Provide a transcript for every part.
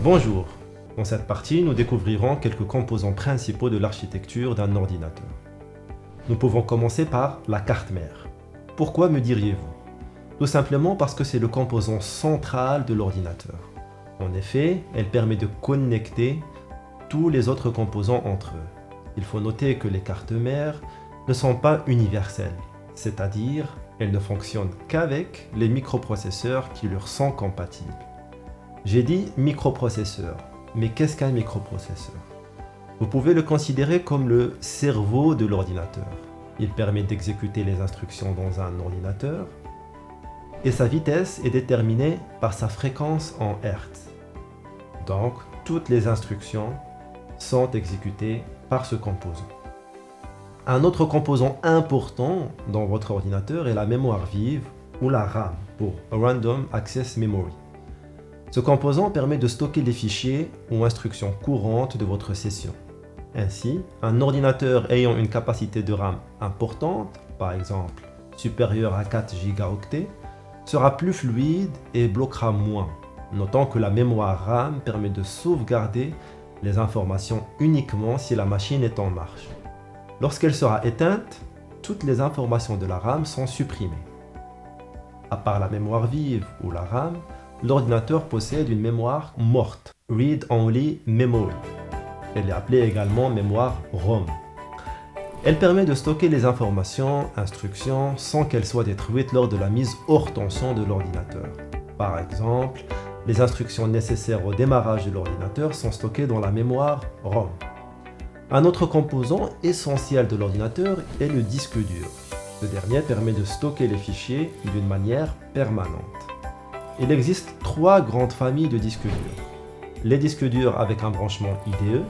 Bonjour. Dans cette partie, nous découvrirons quelques composants principaux de l'architecture d'un ordinateur. Nous pouvons commencer par la carte mère. Pourquoi me diriez-vous? Tout simplement parce que c'est le composant central de l'ordinateur. En effet, elle permet de connecter tous les autres composants entre eux. Il faut noter que les cartes mères ne sont pas universelles, c'est-à-dire elles ne fonctionnent qu'avec les microprocesseurs qui leur sont compatibles. J'ai dit microprocesseur, mais qu'est-ce qu'un microprocesseur? Vous pouvez le considérer comme le cerveau de l'ordinateur. Il permet d'exécuter les instructions dans un ordinateur et sa vitesse est déterminée par sa fréquence en Hertz. Donc, toutes les instructions sont exécutées par ce composant. Un autre composant important dans votre ordinateur est la mémoire vive ou la RAM pour Random Access Memory. Ce composant permet de stocker les fichiers ou instructions courantes de votre session. Ainsi, un ordinateur ayant une capacité de RAM importante, par exemple supérieure à 4 gigaoctets, sera plus fluide et bloquera moins. Notons que la mémoire RAM permet de sauvegarder les informations uniquement si la machine est en marche. Lorsqu'elle sera éteinte, toutes les informations de la RAM sont supprimées. À part la mémoire vive ou la RAM, l'ordinateur possède une mémoire morte, Read-Only Memory. Elle est appelée également mémoire ROM. Elle permet de stocker les informations, instructions, sans qu'elles soient détruites lors de la mise hors tension de l'ordinateur. Par exemple, les instructions nécessaires au démarrage de l'ordinateur sont stockées dans la mémoire ROM. Un autre composant essentiel de l'ordinateur est le disque dur. Ce dernier permet de stocker les fichiers d'une manière permanente. Il existe 3 grandes familles de disques durs. Les disques durs avec un branchement IDE,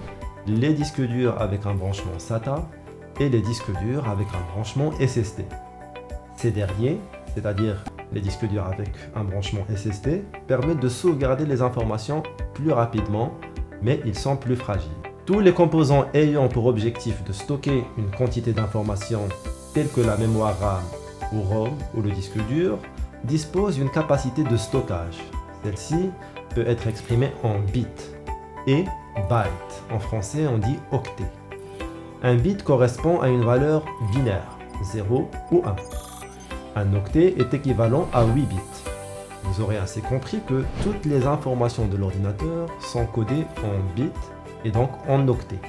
les disques durs avec un branchement SATA et les disques durs avec un branchement SSD. Ces derniers, c'est-à-dire les disques durs avec un branchement SSD, permettent de sauvegarder les informations plus rapidement, mais ils sont plus fragiles. Tous les composants ayant pour objectif de stocker une quantité d'informations telles que la mémoire RAM ou ROM ou le disque dur disposent d'une capacité de stockage. Celle-ci peut être exprimée en bits et bytes. En français, on dit octets. Un bit correspond à une valeur binaire, 0 ou 1. Un octet est équivalent à 8 bits. Vous aurez ainsi compris que toutes les informations de l'ordinateur sont codées en bits et donc en octets.